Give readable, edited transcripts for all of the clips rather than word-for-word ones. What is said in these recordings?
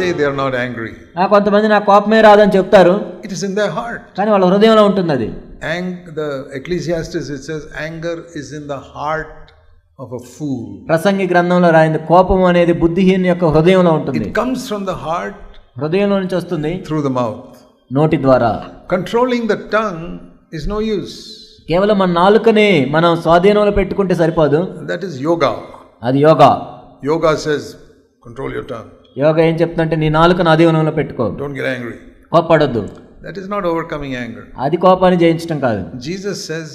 say they are not angry. కొంతమంది నాకు కోపమే రాదని చెప్తారు. It is in their heart. కానీ వాళ్ళ హృదయంలో ఉంటుంది అది. The Ecclesiastes, it says anger is in the heart of a fool. ప్రసంగి గ్రంథంలో రాయింది కోపం అనేది బుద్ధిహీనుని యొక్క హృదయంలో ఉంటుంది. It comes from the heart, హృదయంలో నుంచి వస్తుంది, through the mouth. నోటి ద్వారా. Controlling the tongue is no use. కేవలం మన నాలుకని మనం స్వాధీనంలో పెట్టుకుంటే సరిపోదు. That is yoga. అది yoga. Yoga says control your tongue. Yoga ఏం చెప్తుందంటే నీ నాలుకను అధీనంలో పెట్టుకో. Don't get angry. కోపపడొద్దు. That is not overcoming anger. అది కోపాన్ని జయించడం కాదు. Jesus says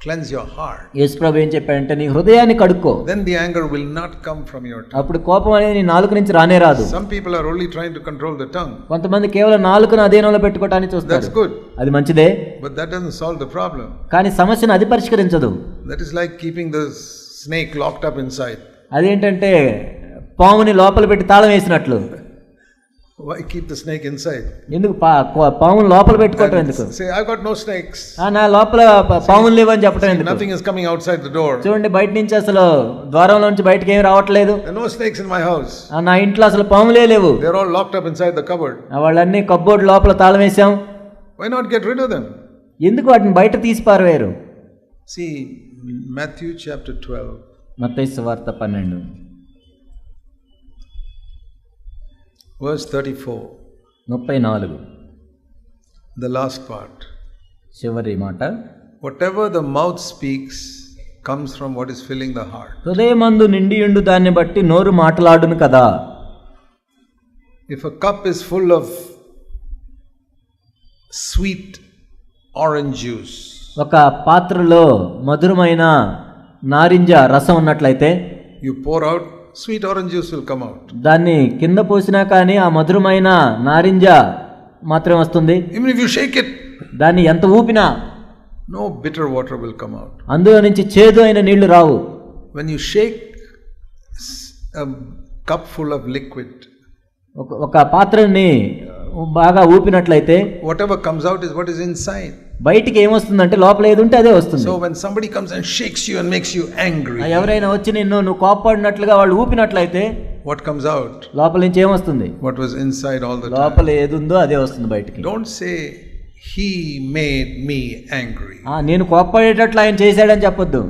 cleanse your heart. యేసుప్రభు ఏం చెప్పాడంటే నీ హృదయాన్ని కడుక్కో. Then the anger will not come from your tongue. అప్పుడు కోపం అనేది నీ నాలుక నుంచి రానే రాదు. Some people are only trying to control the tongue. కొంతమంది కేవలం నాలుకను అధీనంలో పెట్టుకోవడానికి చూస్తారు. That's good. అది మంచిదే. But that doesn't solve the problem. కానీ సమస్యను అది పరిష్కరించదు. That is like keeping the snake locked up inside. అదేంటంటే పాముని లోపల పెట్టి తాళం వేసినట్లు. Why keep the snake inside? ఎందుకు పాముని లోపల పెట్టుకోవటం ఎందుకు? Say I got no snakes. నా లోపల పాములు లేవని చెప్పటం ఎందుకు? Nothing is coming outside the door. చూడండి బయట నుంచి అసలు ద్వారంలో నుంచి బయటకి ఏం రావట్లేదు. There are no snakes in my house. నా ఇంట్లో అసలు పాములే లేవు. They are all locked up inside the cupboard. వాళ్ళన్నీ కబ్బోర్డ్ లోపల తాళం వేసాం. Why not get rid of them? ఎందుకు వాటిని బయట తీసి పారవేయరు? See Matthew chapter 12. మత్తయి సువార్త 12 verse 34. 34. The last part. చివరి మాట. Whatever the mouth speaks comes from what is filling the heart. హృదయమందు నిండియుండు దాన్ని బట్టి నోరు మాట్లాడును కదా. If a cup is full of sweet orange juice, ఒక పాత్రలో మధురమైన నారింజ రసం ఉన్నట్లయితే you pour out, sweet orange juice will come out. దాన్ని కింద పోసినా కానీ ఆ మధురమైన నారింజ మాత్రం వస్తుంది. Even if you shake it, దాన్ని ఎంత ఊపినా no bitter water will come out. అందులో నుంచి చేదు అయిన నీళ్లు రావు. When you shake a cup full of liquid, ఒక పాత్రని బాగా ఊపినట్లయితే whatever comes out is what is inside. బయటికి ఏమొస్తుందంటే లోపల ఏది ఉంటే అదే వస్తుంది. So when somebody comes and shakes you and makes you angry, ఎవరైనా వచ్చి నువ్వు కోపపడినట్లుగా వాళ్ళు ఊపినట్లయితే what comes out? లోపల నుంచి ఏమొస్తుంది? What was inside all the time. లోపల ఏది ఉందో అదే వస్తుంది బయటికి. Don't say he made me angry. నేను కోపపడేటట్లు ఆయన చేశాడని చెప్పొద్దు.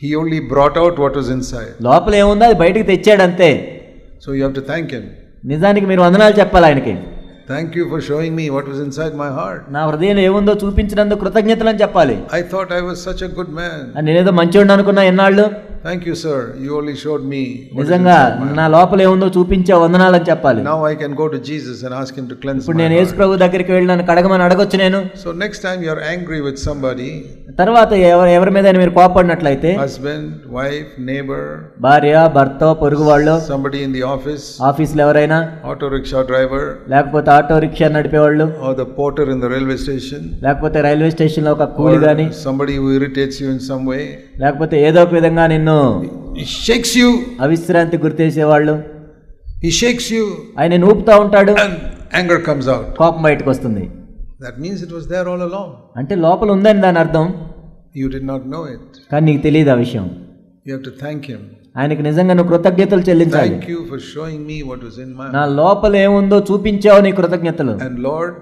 He only brought out what was inside. లోపల ఏముందో అది బయటికి తెచ్చాడంతే. So you have to thank him. నిజానికి మీరు వందనాలు చెప్పాలి ఆయనకి. Thank you for showing me what was inside my heart. నా హృదయంలో ఏముందో చూపించినందుకు కృతజ్ఞతలు అని చెప్పాలి. I thought I was such a good man. నేనేదో మంచివాడిని అనుకున్నా ఎన్నాళ్ళు. Thank you sir, you only showed me. నిజంగా నా లోపల ఏముందో చూపించా వందనాలు అని చెప్పాలి. Now I can go to Jesus and ask him to cleanse me. ఇప్పుడు నేను యేసు ప్రభు దగ్గరికి వెళ్ళి నన్ను కడగమని అడగొచ్చు నేను. So next time you are angry with somebody, తర్వాత ఎవరి మీద మీరు కోపపడినట్లయితే, husband, wife, neighbor, భార్య, భర్త, పొరుగు వాళ్ళు, somebody in the office, ఆఫీసులో ఎవరైనా, auto rickshaw driver, లేకపోతే ఆటో రిక్షా నడిపేవాళ్ళు, or the porter in the railway station, లేకపోతే రైల్వే స్టేషన్ లో ఒక కూలి గాని, somebody who irritates you in some way, లేకపోతే ఏదో ఒక విధంగా నిన్ను he shakes you, అవిశ్రాంతి గుర్తేసేవాళ్ళు, he shakes you, ఆయన ఊపుతా ఉంటాడు, and anger comes out. కోపం బయటకు వస్తుంది. That means it was there all along. అంటే లోపల ఉందని దాని అర్థం. You did not know it. కానీ నీకు తెలియదు ఆ విషయం. You have to thank him. ఆయనకి నిజంగా నువ్వు కృతజ్ఞతలు చెల్లించాలి. Thank you for showing me what was in my heart. నా లోపల ఏముందో చూపించావు, నీ కృతజ్ఞతలు. And Lord,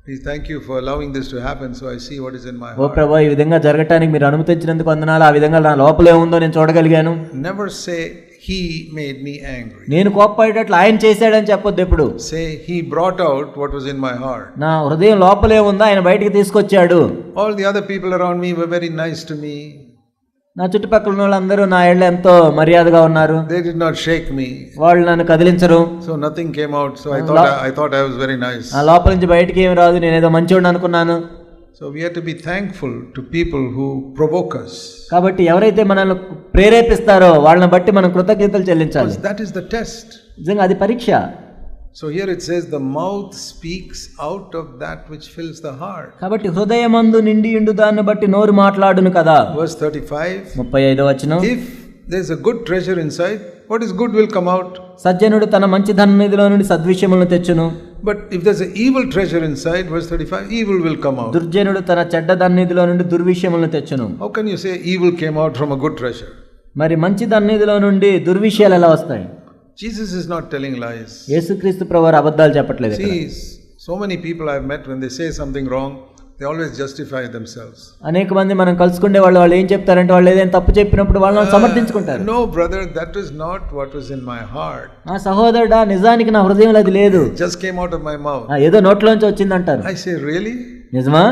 please thank you for allowing this to happen so I see what is in my heart. ఓ ప్రభువా, ఈ విధంగా జరగటానికి మీరు అనుమతించినందుకు వందనాలు. ఆ విధంగా నా లోపల ఏముందో నేను చూడగలిగాను. Never say he made me angry. నేను కోపపడేటట్లు ఆయన చేశాడని చెప్పొద్దు ఎప్పుడు. Say he brought out what was in my heart. నా హృదయం లోపలే ఉందా ఆయన బయటికి తీసుకొచ్చాడు. All the other people around me were very nice to me. నా చుట్టుపక్కల ఉన్న వాళ్ళందరూ నా ఏళ్ళ ఎంతో మర్యాదగా ఉన్నారు. They did not shake me. వాళ్ళు నన్ను కదిలించరు. So nothing came out. So I thought I was very nice. నా లోపల నుంచి బయటికి ఏమి రాదు, నేనేదో మంచివాడిని అనుకున్నాను. So we have to be thankful to people who provoke us. కాబట్టి ఎవరైతే మనల్ని ప్రేరేపిస్తారో వాళ్ళని బట్టి మనం కృతజ్ఞతలు చెల్లించాలి. That is the test. నిజంగా అది పరీక్ష. So here it says the mouth speaks out of that which fills the heart. కాబట్టి హృదయమందు నిండియుండు దాన్ని బట్టి నోరు మాట్లాడును కదా. Verse 35. 35వ వచనం. If there is a good treasure inside, what is good will come out. సజ్జనుడు తన మంచి ధననిధిలో నుండి సద్విషయములను తెచ్చును. But if there is an evil treasure inside, verse 35, evil will come out. దుర్జనుడు తన చెడ్డ ధననిధిలో నుండి దుర్విషయములను తెచ్చును. How can you say evil came out from a good treasure? మరి మంచి ధననిధిలో నుండి దుర్విషయాలు ఎలా వస్తాయి? Jesus is not telling lies. యేసుక్రీస్తు ప్రభువారు అబద్ధాలు చెప్పట్లేదు ఇక్కడ. See, so many people I've met, when they say something wrong, they always justify themselves. అనేక మంది మనం కలుసుకునే వాళ్ళు ఏం చెప్తారంటే వాళ్ళు ఏదైనా తప్పు చెప్పినప్పుడు వాళ్ళని సమర్థించుకుంటారు. No brother, that is not what was in my heart. నా సహోదరుడా, నిజానికి నా హృదయంలో అది లేదు. It just came out of my mouth. ఏదో నోట్లోంచి వచ్చిందంటారు. I say, really? నిజమా?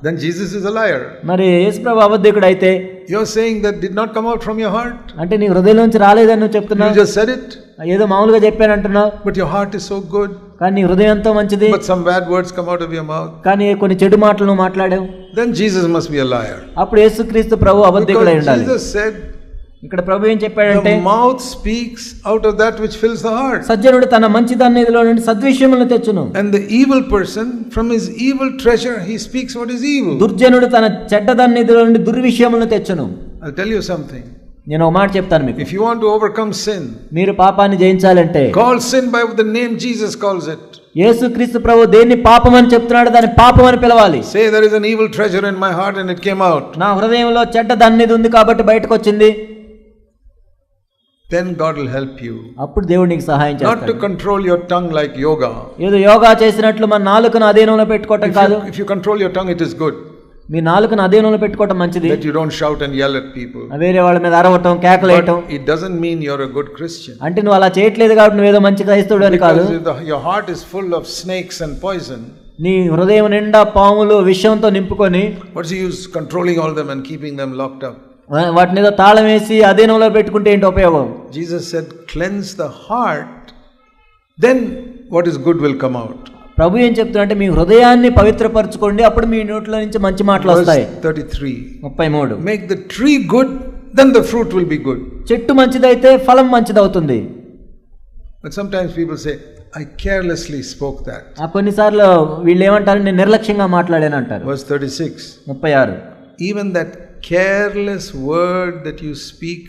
Then Jesus is a liar. మరి యేసుప్రభు అబద్ధికుడు అయితే You're saying that did not come out from your heart. అంటే నీ హృదయంలోంచి రాలేదని నువ్వు చెప్తున్నావు. You just said it. ఏదో మామూలుగా చెప్పానంటున్నావు. But your heart is so good. కానీ నీ హృదయం ఎంతో మంచిది. But some bad words come out of your mouth. కానీ కొన్ని చెడు మాటలు నువ్వు మాట్లాడావు. Then Jesus must be a liar. అప్పుడు యేసుక్రీస్తు ప్రభు అబద్ధికుడై ఉండాలి. Jesus said, ఇక్కడ ప్రభు ఏం చెప్పాడంటే, the mouth speaks out of that which fills the heart. సజ్జనుడు తన మంచిదన్నిలో నుండి సద్విషయములను తెచ్చును. And the evil person, from his evil treasure, he speaks what is evil. దుర్జనుడు తన చెడ్డదన్నిలో నుండి దుర్విషయములను తెచ్చును. I'll tell you something. నేను ఒక మాట చెప్తాను మీకు. If you want to overcome sin, మీరు పాపాన్ని జయించాలంటే, call sin by the name Jesus calls it. యేసుక్రీస్తు ప్రభు దేన్ని పాపం అని చెప్తున్నాడు దాన్ని పాపం అని పిలవాలి. Say there is an evil treasure in my heart and it came out. నా హృదయంలో చెడ్డదన్నిది ఉంది కాబట్టి బయటకు వచ్చింది. Then God will help you. అప్పుడు దేవుడు నీకు సహాయం చేస్తాడు. Not to control your tongue like yoga. ఏదో యోగా చేసినట్లు మన నాలుకను అధీనంలో పెట్టుకోవటం కాదు. If you control your tongue, it is good. మీ నాలుకను అధీనంలో పెట్టుకోవటం మంచిది. That you don't shout and yell at people. వేరే వాళ్ళ మీద అరవటం, కేకలేయటం. But it doesn't mean you're a good Christian. అంటే నువ్వు అలా చేయట్లేదు కాబట్టి నువ్వేదో మంచి క్రైస్తవుడు అని కాదు. Your heart is full of snakes and poison. నీ హృదయం నిండా పాములు విషంతో నింపుకొని, what's the use controlling all them and keeping them locked up? వాటిని ఏదో తాళం వేసి అధీనంలో పెట్టుకుంటే ఏంటి ఉపయోగం? Jesus said, cleanse the heart, then what is good will come out. ప్రభు ఏం చెప్తున్నాడంటే మీ హృదయాన్ని పవిత్రపరచుకోండి, అప్పుడు మీ నోట్లో నుంచి మంచి మాటలు వస్తాయి. 33 make the tree good, then the fruit will be good. చెట్టు మంచిదైతే ఫలం మంచిదవుతుంది. But sometimes people say, I carelessly spoke that. కొన్నిసార్లు వీళ్ళు ఏమంటారు, నేను నిర్లక్ష్యంగా మాట్లాడాను అంటారు. Verse 36 36 even that careless word that you speak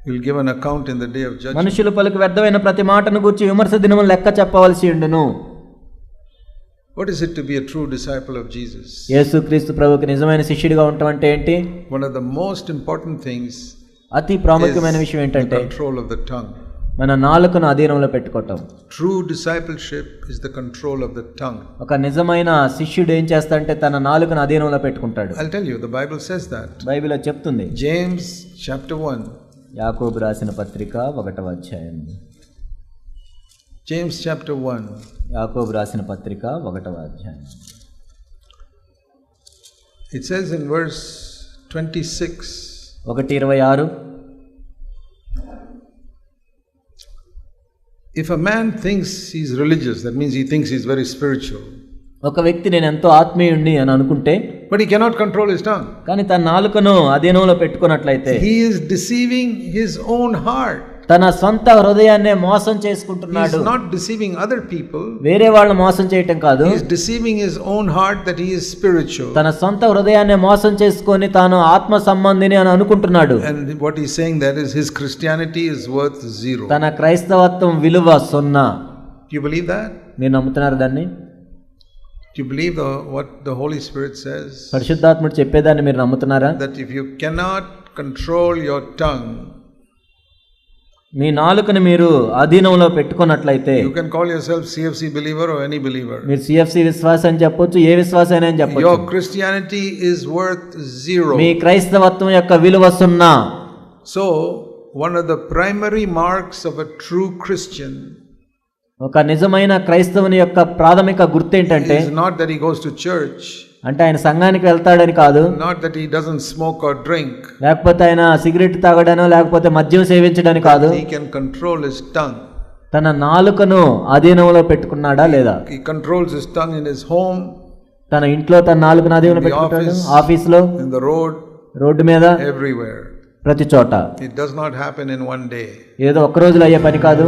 will give an account in the day of judgment. మనుషులు పలుకు వ్యర్థమైన ప్రతి మాటను గురించి విమర్శ దినమున లెక్క చెప్పవలసి ఉండును. What is it to be a true disciple of Jesus? యేసుక్రీస్తు ప్రభువుకి నిజమైన శిష్యుడిగా ఉండటం అంటే ఏంటి? One of the most important things, అతి ప్రాముఖ్యమైన విషయం ఏంటంటే control of the tongue. మన నాలుకను అధీనంలో పెట్టుకోవటం. True discipleship is the control of the tongue. ఒక నిజమైన శిష్యుడు ఏం చేస్తాడంటే తన నాలుకను అధీనంలో పెట్టుకుంటాడు. I'll tell you, the Bible says that. Bible చెప్తుంది. James chapter 1. యాకోబు రాసిన పత్రిక 1వ అధ్యాయం. James chapter 1. యాకోబు రాసిన పత్రిక 1వ అధ్యాయం. It says in verse 26. 1:26 if a man thinks he's religious, that means he thinks he's very spiritual. ఒక వ్యక్తి నేను ఎంతో ఆత్మీయుణ్ణి అని అనుకుంటే, but he cannot control his tongue. కానీ తన నాలుకను అధీనంలో పెట్టుకున్నట్లయితే he is deceiving his own heart. తన సొంత హృదయాన్నే మోసం చేసుకుంటున్నాడు. He is not deceiving other people. వేరే వాళ్ళని మోసం చేయటం కాదు. He is deceiving his own heart that he is spiritual. తన సొంత హృదయాన్నే మోసం చేసుకొని తాను ఆత్మ సంబంధిని అని అనుకుంటున్నాడు. And what he is saying that is his Christianity is worth 0. తన క్రైస్తవత్వం విలువ 0. Do you believe that? మీరు నమ్ముతున్నారు దాన్ని? Do you believe what the Holy Spirit says? పరిశుద్ధాత్ముడు చెప్పేదాన్ని మీరు నమ్ముతున్నారా? That if you cannot control your tongue, మీ నాలుకను మీరు అధీనంలో పెట్టుకున్నట్లయితే, you can call yourself CFC believer or any believer. మీరు CFC విశ్వాసం అని చెప్పొచ్చు, ఏ విశ్వాసైనా అని చెప్పొచ్చు. Your Christianity is worth 0. మీ క్రైస్తవత్వం యొక్క విలువ 0. So one of the primary marks of a true Christian, ఒక నిజమైన క్రైస్తవుని యొక్క ప్రాథమిక గుర్తు ఏంటంటే, is not that he goes to church, అంటే ఆయన సంఘానికి వెళ్తాడని కాదు, not that he doesn't smoke or drink, లేకపోతే ఆయన సిగరెట్ తాగడానో లేకపోతే మద్యం సేవించడానికి కాదు. he can control his tongue. తన నాలుకను అధీనంలో పెట్టుకున్నాడా లేదా? He controls his tongue in his home, తన ఇంట్లో తన నాలుకను అధీనంలో పెట్టుకుంటాడు, ఆఫీస్లో, in the road, రోడ్డు మీద, everywhere. ప్రతి చోట. It does not happen in one day. ఏదో ఒక్క రోజులో అయ్యే పని కాదు.